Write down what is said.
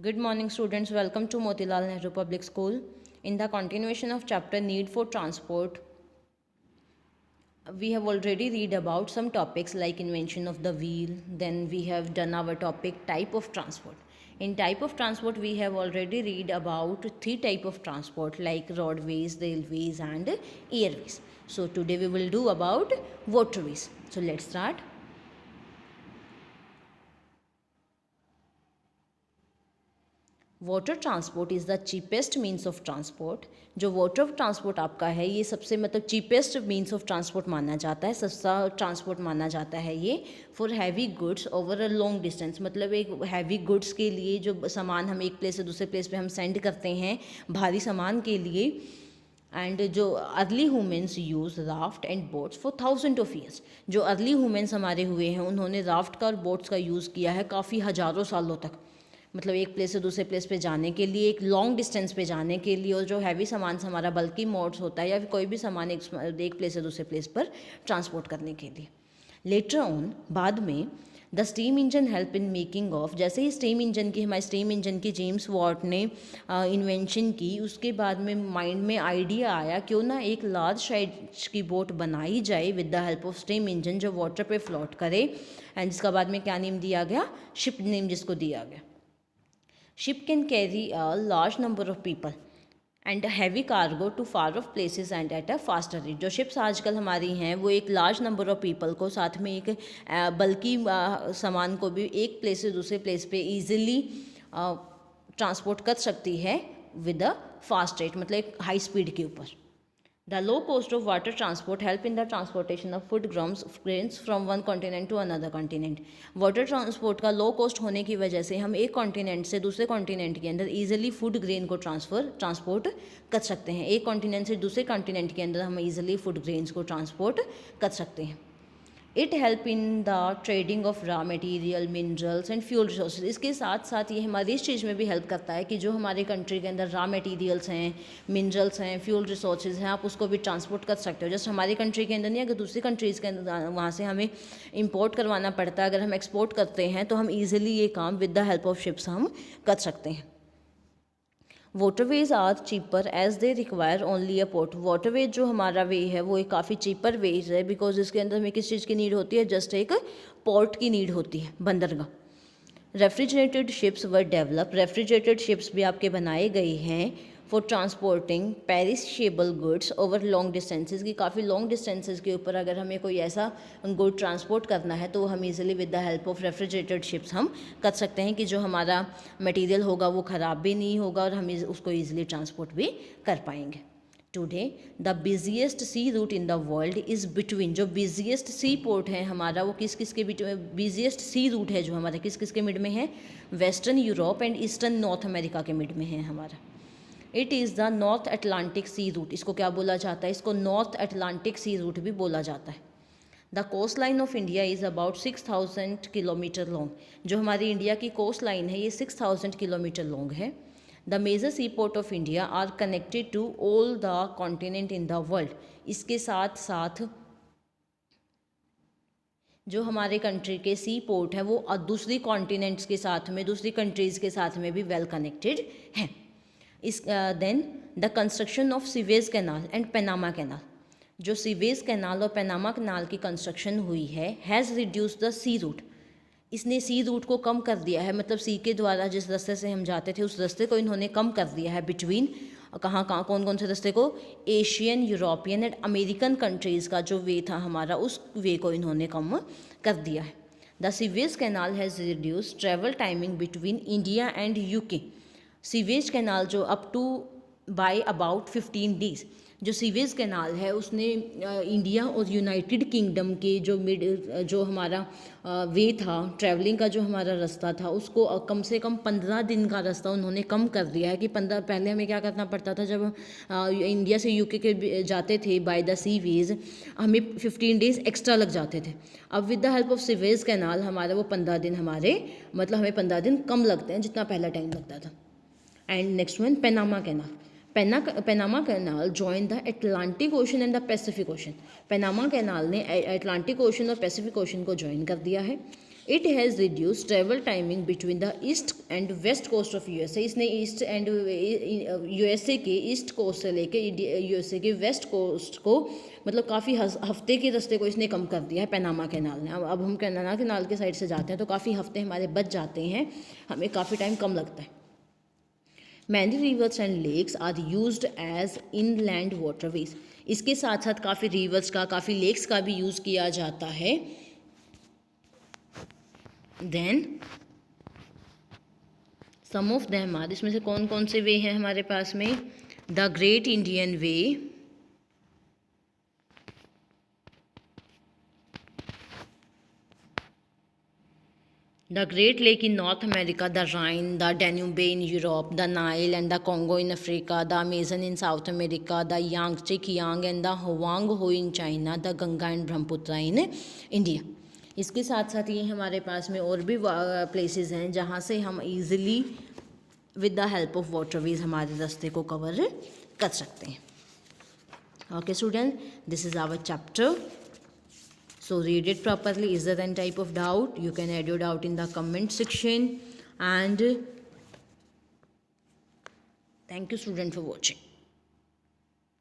Good morning, students. Welcome to Motilal Nehru Public School. In the continuation of chapter Need for Transport, we have already read about some topics like invention of the wheel. Then we have done our topic type of transport. In type of transport, we have already read about three type of transport like roadways, railways, and airways. So today we will do about waterways. So let's start. Water transport is the cheapest means of transport. जो water transport आपका है ये सबसे cheapest means of transport माना जाता है, सस्ता transport माना जाता है ये for heavy goods over a long distance. मतलब एक हैवी गुड्स के लिए जो सामान हम एक प्लेस से दूसरे प्लेस पे हम सेंड करते हैं भारी सामान के लिए। एंड जो early humans use raft and boats for thousand of years. जो अर्ली ह्यूमेंस हमारे हुए हैं उन्होंने राफ्ट का और बोट्स का यूज़ किया है काफ़ी हज़ारों सालों तक। मतलब एक प्लेस से दूसरे प्लेस पे जाने के लिए, एक लॉन्ग डिस्टेंस पे जाने के लिए, और जो हैवी सामान से हमारा बल्कि मोड्स होता है या फिर कोई भी सामान एक प्लेस से दूसरे प्लेस पर ट्रांसपोर्ट करने के लिए। लेटर ऑन बाद में the steam engine help in making of. जैसे ही स्टीम इंजन की हमारे स्टीम इंजन की जेम्स वॉट ने इन्वेंशन की, उसके बाद में माइंड में आइडिया आया क्यों ना एक लार्ज साइज की बोट बनाई जाए with the help of steam engine जो वाटर पे फ्लोट करे। एंड जिसका बाद में क्या नेम दिया गया, शिप नेम जिसको दिया गया। Ship can carry a large number of people and heavy cargo to far off places and at a faster rate। जो शिप्स आजकल हमारी हैं वो एक लार्ज नंबर ऑफ पीपल को साथ में एक बल्कि सामान को भी एक प्लेस से दूसरे प्लेस पे इजीली ट्रांसपोर्ट कर सकती है विद अ फास्ट रेट, मतलब एक हाई स्पीड के ऊपर। The low cost of water transport help in the transportation of food grains from one continent to another continent। Water transport का लो कॉस्ट होने की वजह से हम एक कॉन्टिनेंट से दूसरे कॉन्टिनेंट के अंदर ईजिली फूड ग्रेन को ट्रांसपोर्ट कर सकते हैं। एक कॉन्टिनेंट से दूसरे कॉन्टिनेंट के अंदर हम ईजिली फूड ग्रेन्स को ट्रांसपोर्ट कर सकते हैं। It help in the trading of raw material, minerals and fuel resources. इसके साथ साथ ये हमारी इस चीज़ में भी हेल्प करता है कि जो हमारे कंट्री के अंदर रॉ मटेरियल्स हैं, मिनरल्स हैं, फ्यूल रिसोर्सेज हैं, आप उसको भी ट्रांसपोर्ट कर सकते हो। जस्ट हमारी कंट्री के अंदर नहीं, अगर दूसरी कंट्रीज़ के अंदर वहाँ से हमें इंपोर्ट करवाना पड़ता है, अगर हम एक्सपोर्ट करते हैं तो हम ईजिली ये काम with the help of ships हम कर सकते हैं। Waterways are cheaper as they require only a port. Waterways जो हमारा वे है वो एक काफ़ी चीपर वेज है बिकॉज इसके अंदर हमें किस चीज़ की नीड होती है, जस्ट एक पोर्ट की नीड होती है, बंदरगाह। Refrigerated ships were develop. Refrigerated ships भी आपके बनाए गए हैं for transporting perishable goods over long distances की काफ़ी लॉन्ग डिस्टेंसेज के ऊपर अगर हमें कोई ऐसा गुड ट्रांसपोर्ट करना है तो हम easily with the help of refrigerated ships हम कर सकते हैं कि जो हमारा मटेरियल होगा वो ख़राब भी नहीं होगा और हम उसको ईजिली ट्रांसपोर्ट भी कर पाएंगे। Today the busiest sea route in the world is between. जो बिजिएस्ट सी पोर्ट है हमारा वो किस किस के बीच में, बिजिएस्ट सी रूट है जो हमारा किस किस के मिड में है, western Europe and eastern North America के मिड में है हमारा। It is the North Atlantic sea route. इसको क्या बोला जाता है, इसको नॉर्थ अटलांटिक सी रूट भी बोला जाता है। The coast line of India is about 6000 kilometre long. जो हमारी इंडिया की कोस्ट लाइन है ये 6000 किलोमीटर लॉन्ग है। The major sea port of India are connected to all the continent in the world. इसके साथ साथ जो हमारे कंट्री के सी पोर्ट है वो दूसरी कॉन्टिनेंट्स के साथ में, दूसरी कंट्रीज़ के साथ में भी वेल कनेक्टेड हैं। Is then the construction of sewage canal and Panama canal. जो सीवेज कैनाल और पनामा कैनाल की कंस्ट्रक्शन हुई है has reduce the sea route. इसने सी रूट को कम कर दिया है, मतलब सी के द्वारा जिस रास्ते से हम जाते थे उस रास्ते को इन्होंने कम कर दिया है। बिटवीन कहाँ कहाँ कौन कौन से रास्ते को, Asian, European and American countries का जो वे था हमारा उस वे को इन्होंने कम कर दिया है। The Suez canal has reduce travel timing between India and UK. Suez canal जो up to by about 15 days, जो सीवेज कैनाल है उसने इंडिया और यूनाइटेड किंगडम के जो हमारा वे था ट्रैवलिंग का, जो हमारा रास्ता था उसको कम से कम 15 दिन का रास्ता उन्होंने कम कर दिया है। कि 15 पहले हमें क्या करना पड़ता था, जब इंडिया से यूके के जाते थे बाय द सी वेज हमें 15 डेज़ एक्स्ट्रा लग जाते थे। अब with the help of sewage canal हमारा वो 15 दिन हमारे, मतलब हमें 15 दिन कम लगते हैं जितना पहला टाइम लगता था। And next one Panama canal. Panama canal join the Atlantic ocean and the Pacific ocean. Panama canal ने अटलांटिक ओशन और पैसिफिक ओशन को ज्वाइन कर दिया है। It has reduce travel timing between the east and west coast of USA. इसने east and USA के east coast से लेके यूएसए के वेस्ट कोस्ट को मतलब काफ़ी हफ्ते के रास्ते को इसने कम कर दिया है पैनामा कैनाल ने। अब हम पैनामा कैनाल के साइड से जाते हैं तो काफ़ी हफ्ते हमारे बच जाते हैं, हमें काफ़ी टाइम कम लगता है। Many rivers and lakes are used as inland waterways. इसके साथ साथ काफ़ी रिवर्स का, काफ़ी लेक्स का भी यूज़ किया जाता है। Then some of them are, इसमें से कौन कौन से वे हैं हमारे पास में? The great Indian way, the great lake in North America, the Rhine, the Danube in Europe, the Nile and the Congo in Africa, the Amazon in South America, the Yangtze Kiang and the Huang Ho in China, the Ganga and Brahmaputra in India. इसके साथ साथ ये हमारे पास में और भी places हैं जहाँ से हम easily with the help of waterways हमारे रास्ते को कवर कर सकते हैं। Okay student, this is our chapter, so read it properly. Is there any type of doubt? You can add your doubt in the comment section, and thank you student for watching.